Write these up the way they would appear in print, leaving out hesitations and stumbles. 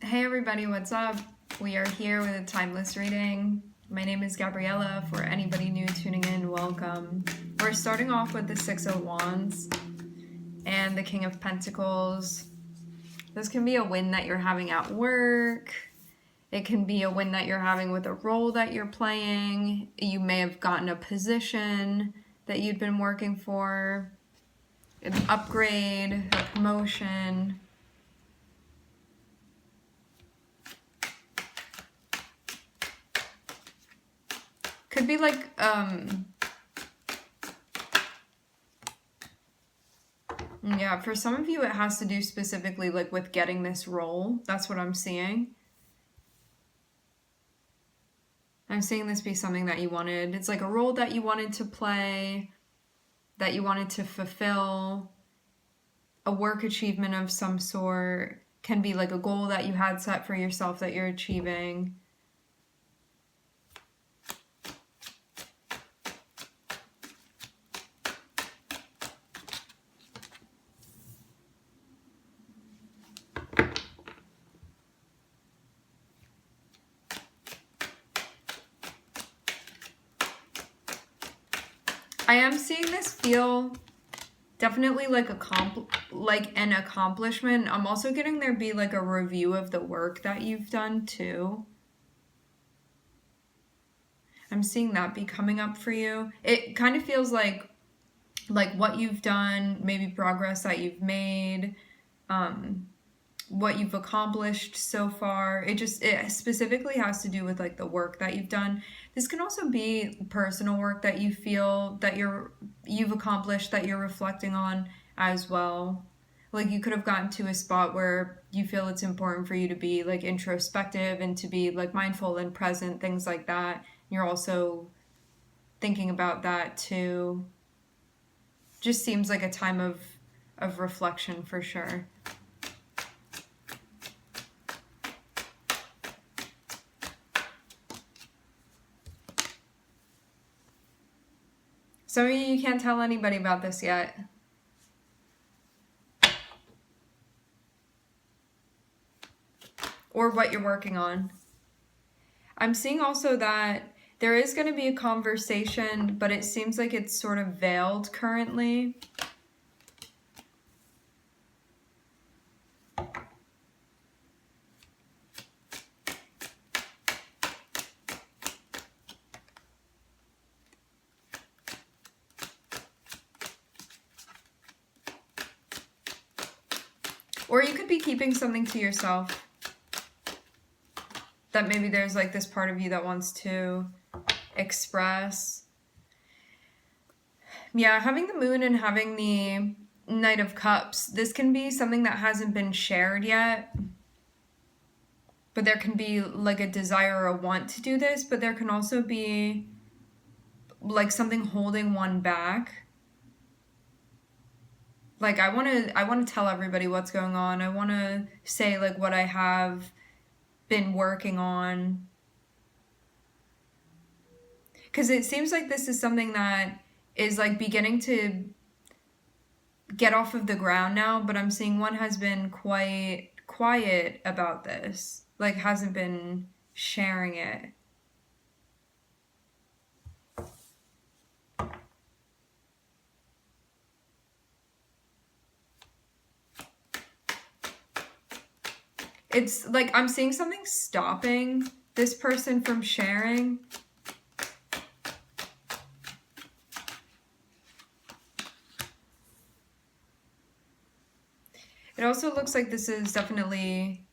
Hey everybody, what's up? We are here with a timeless reading. My name is Gabriella. For anybody new tuning in, welcome. We're starting off with the Six of Wands and the King of Pentacles. This can be a win that you're having at work. It can be a win that you're having with a role that you're playing. You may have gotten a position that you'd been working for, an upgrade, a promotion. Could be like, yeah, for some of you it has to do specifically like with getting this role. That's what I'm seeing. I'm seeing this be something that you wanted. It's like a role that you wanted to play, that you wanted to fulfill, a work achievement of some sort. Can be like a goal that you had set for yourself that you're achieving. I am seeing this feel definitely like an accomplishment. I'm also getting there be like a review of the work that you've done too. I'm seeing that be coming up for you. It kind of feels like what you've done, maybe progress that you've made, what you've accomplished so far. It specifically has to do with like the work that you've done. This can also be personal work that you feel that you've accomplished, that you're reflecting on as well. Like you could have gotten to a spot where you feel it's important for you to be like introspective and to be like mindful and present, things like that. You're also thinking about that too. Just seems like a time of reflection for sure. Some of you can't tell anybody about this yet. Or what you're working on. I'm seeing also that there is going to be a conversation, but it seems like it's sort of veiled currently. Or you could be keeping something to yourself. That maybe there's like this part of you that wants to express. Yeah, having the moon and having the Knight of Cups, this can be something that hasn't been shared yet. But there can be like a desire or a want to do this, but there can also be like something holding one back. Like I want to tell everybody what's going on. I want to say like what I have been working on. Because it seems like this is something that is like beginning to get off of the ground now, but I'm seeing one has been quite quiet about this. Like hasn't been sharing it. It's like I'm seeing something stopping this person from sharing. It also looks like this is definitely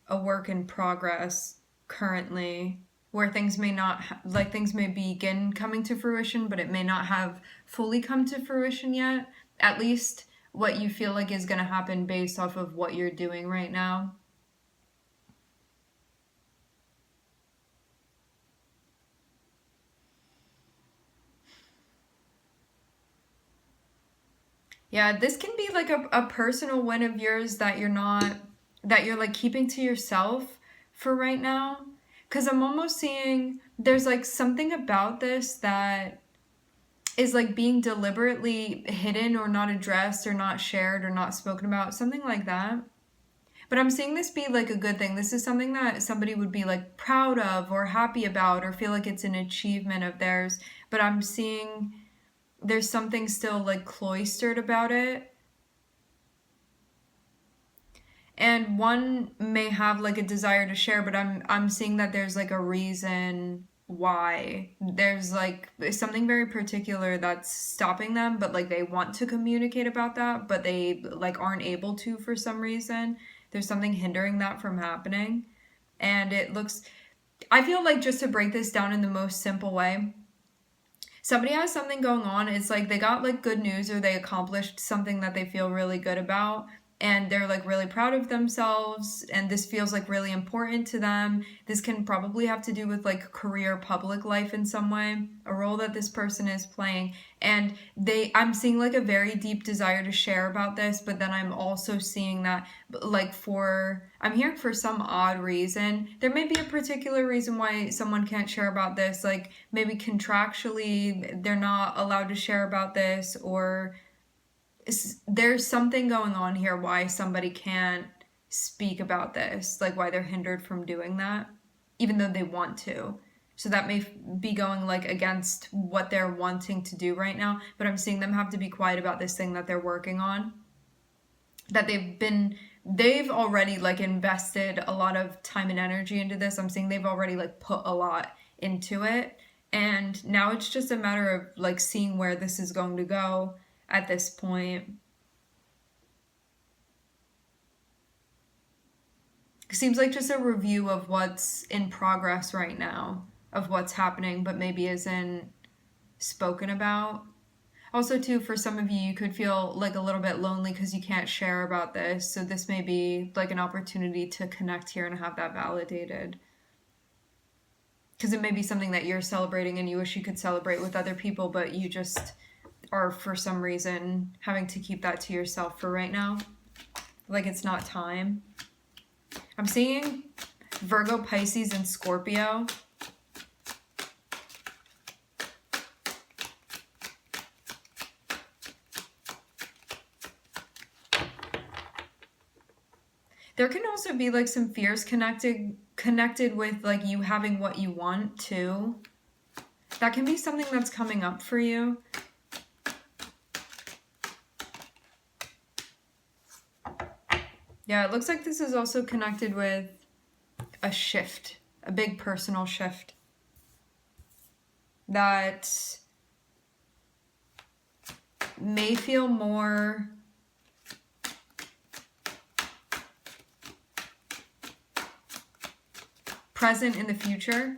a work in progress currently, where things may not, things may begin coming to fruition, but it may not have fully come to fruition yet. At least what you feel like is going to happen based off of what you're doing right now. Yeah, this can be like a personal win of yours that you're like keeping to yourself for right now. Because I'm almost seeing there's like something about this that is like being deliberately hidden or not addressed or not shared or not spoken about, something like that. But I'm seeing this be like a good thing. This is something that somebody would be like proud of or happy about or feel like it's an achievement of theirs. But I'm seeing there's something still like cloistered about it. And one may have like a desire to share, but I'm seeing that there's like a reason why. There's like something very particular that's stopping them, but like they want to communicate about that, but they like aren't able to for some reason. There's something hindering that from happening. And it looks, I feel like, just to break this down in the most simple way, somebody has something going on. It's like they got like good news or they accomplished something that they feel really good about, and they're like really proud of themselves, and this feels like really important to them. This can probably have to do with like career, public life in some way, a role that this person is playing. And I'm seeing like a very deep desire to share about this, but then I'm also seeing that like I'm hearing for some odd reason, there may be a particular reason why someone can't share about this, like maybe contractually they're not allowed to share about this, or there's something going on here why somebody can't speak about this, like why they're hindered from doing that, even though they want to. So that may be going like against what they're wanting to do right now, but I'm seeing them have to be quiet about this thing that they're working on, that they've already like invested a lot of time and energy into this. I'm seeing they've already like put a lot into it, and now it's just a matter of like seeing where this is going to go at this point. It seems like just a review of what's in progress right now, of what's happening, but maybe isn't spoken about. Also, too, for some of you, you could feel like a little bit lonely because you can't share about this. So this may be like an opportunity to connect here and have that validated. Because it may be something that you're celebrating and you wish you could celebrate with other people, but you just are for some reason having to keep that to yourself for right now. Like it's not time. I'm seeing Virgo, Pisces, and Scorpio. There can also be like some fears connected with like you having what you want too. That can be something that's coming up for you. Yeah, it looks like this is also connected with a shift, a big personal shift that may feel more present in the future.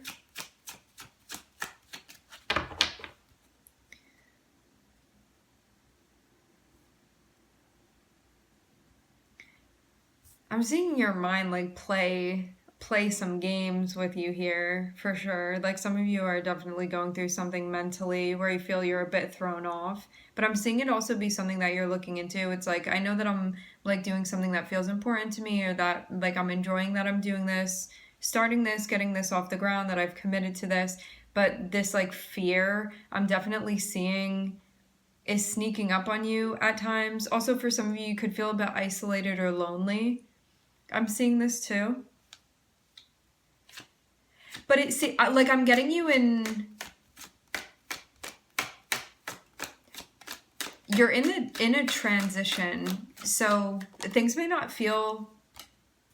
I'm seeing your mind like play some games with you here for sure. Like some of you are definitely going through something mentally where you feel you're a bit thrown off, but I'm seeing it also be something that you're looking into. It's like I know that I'm like doing something that feels important to me, or that like I'm enjoying that I'm doing this, starting this, getting this off the ground, that I've committed to this, but this like fear I'm definitely seeing is sneaking up on you at times. Also, for some of you, you could feel a bit isolated or lonely. I'm seeing this too. But like I'm getting you you're in a transition. So things may not feel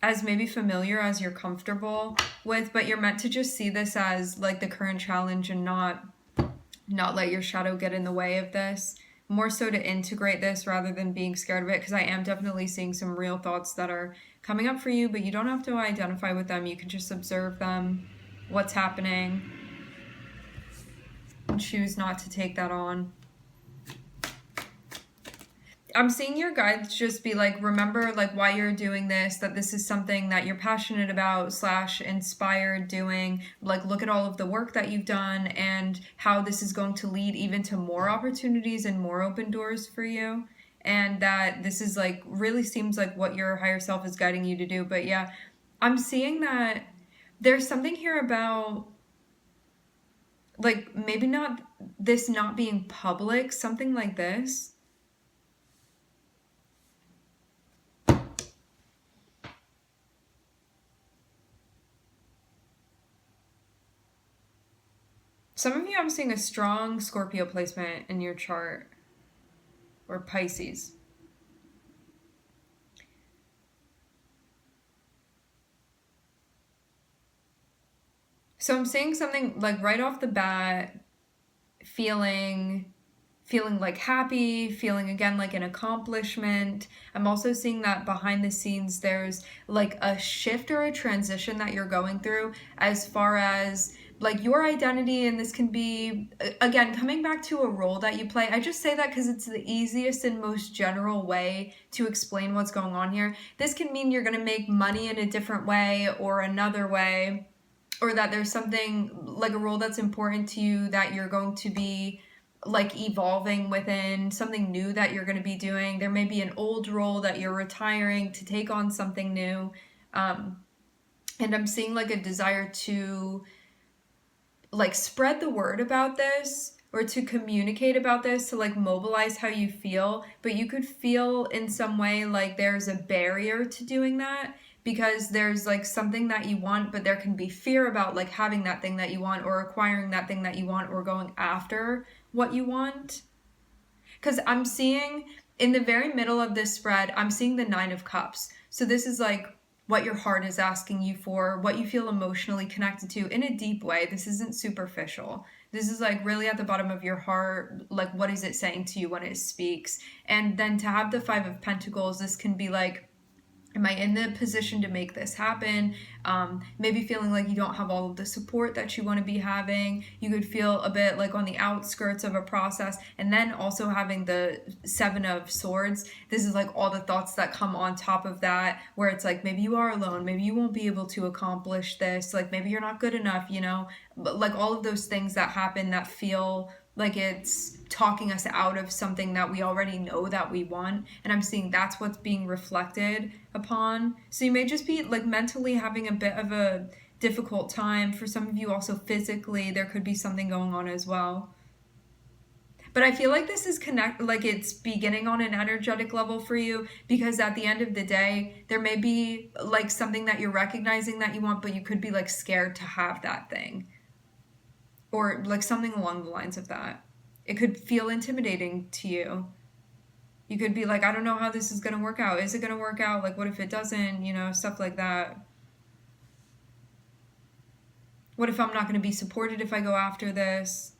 as maybe familiar as you're comfortable with, but you're meant to just see this as like the current challenge and not let your shadow get in the way of this. More so to integrate this rather than being scared of it, because I am definitely seeing some real thoughts that are coming up for you, but you don't have to identify with them. You can just observe them, what's happening, and choose not to take that on. I'm seeing your guides just be like, remember like why you're doing this, that this is something that you're passionate about / inspired doing. Like look at all of the work that you've done and how this is going to lead even to more opportunities and more open doors for you. And that this is like really seems like what your higher self is guiding you to do. But yeah, I'm seeing that there's something here about like maybe not being public, something like this. Some of you, I'm seeing a strong Scorpio placement in your chart, or Pisces. So I'm seeing something like right off the bat, feeling like happy, feeling again like an accomplishment. I'm also seeing that behind the scenes there's like a shift or a transition that you're going through as far as like your identity, and this can be again coming back to a role that you play. I just say that because it's the easiest and most general way to explain what's going on here. This can mean you're going to make money in a different way or another way, or that there's something like a role that's important to you that you're going to be like evolving within, something new that you're going to be doing. There may be an old role that you're retiring to take on something new. And I'm seeing like a desire to like spread the word about this, or to communicate about this, to like mobilize how you feel, but you could feel in some way like there's a barrier to doing that because there's like something that you want, but there can be fear about like having that thing that you want, or acquiring that thing that you want, or going after what you want. Because I'm seeing in the very middle of this spread, I'm seeing the 9 of Cups. So this is like what your heart is asking you for, what you feel emotionally connected to in a deep way. This isn't superficial. This is like really at the bottom of your heart, like what is it saying to you when it speaks? And then to have the 5 of Pentacles, this can be like, am I in the position to make this happen? Maybe feeling like you don't have all of the support that you want to be having. You could feel a bit like on the outskirts of a process. And then also having the 7 of Swords. This is like all the thoughts that come on top of that, where it's like maybe you are alone. Maybe you won't be able to accomplish this. Like maybe you're not good enough, you know? But like all of those things that happen that feel like it's talking us out of something that we already know that we want. And I'm seeing that's what's being reflected upon. So you may just be like mentally having a bit of a difficult time. For some of you also physically, there could be something going on as well. But I feel like this is like it's beginning on an energetic level for you, because at the end of the day, there may be like something that you're recognizing that you want, but you could be like scared to have that thing. Or like something along the lines of that. It could feel intimidating to you. You could be like, I don't know how this is going to work out. Is it going to work out? Like, what if it doesn't? You know, stuff like that. What if I'm not going to be supported if I go after this?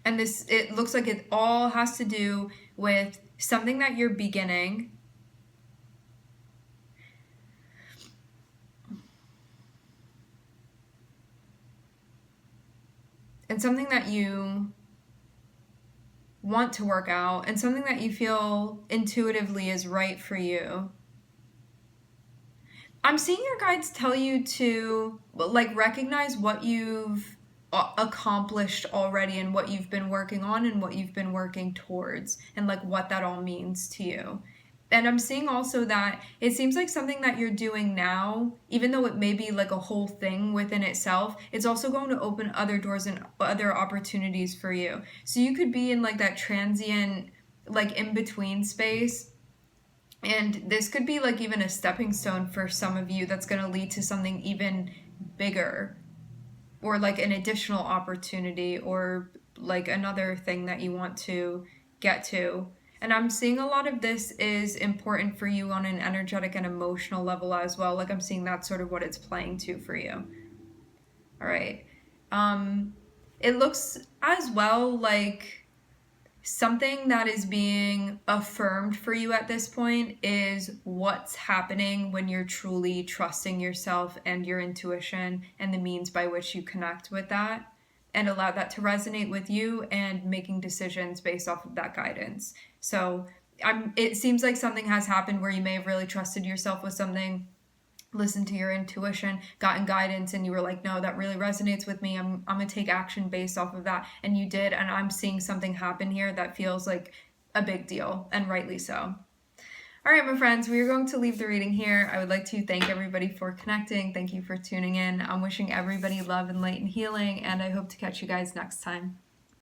And this, it looks like it all has to do with something that you're beginning. And something that you want to work out, and something that you feel intuitively is right for you. I'm seeing your guides tell you to like recognize what you've accomplished already, and what you've been working on, and what you've been working towards, and like what that all means to you. And I'm seeing also that it seems like something that you're doing now, even though it may be like a whole thing within itself, it's also going to open other doors and other opportunities for you. So you could be in like that transient, like in between space. And this could be like even a stepping stone for some of you that's going to lead to something even bigger, or like an additional opportunity, or like another thing that you want to get to. And I'm seeing a lot of this is important for you on an energetic and emotional level as well. Like I'm seeing that's sort of what it's playing to for you. All right. It looks as well like something that is being affirmed for you at this point is what's happening when you're truly trusting yourself and your intuition, and the means by which you connect with that, and allow that to resonate with you, and making decisions based off of that guidance. So it seems like something has happened where you may have really trusted yourself with something, listened to your intuition, gotten guidance, and you were like, no, that really resonates with me. I'm going to take action based off of that. And you did. And I'm seeing something happen here that feels like a big deal, and rightly so. All right, my friends, we are going to leave the reading here. I would like to thank everybody for connecting. Thank you for tuning in. I'm wishing everybody love and light and healing, and I hope to catch you guys next time.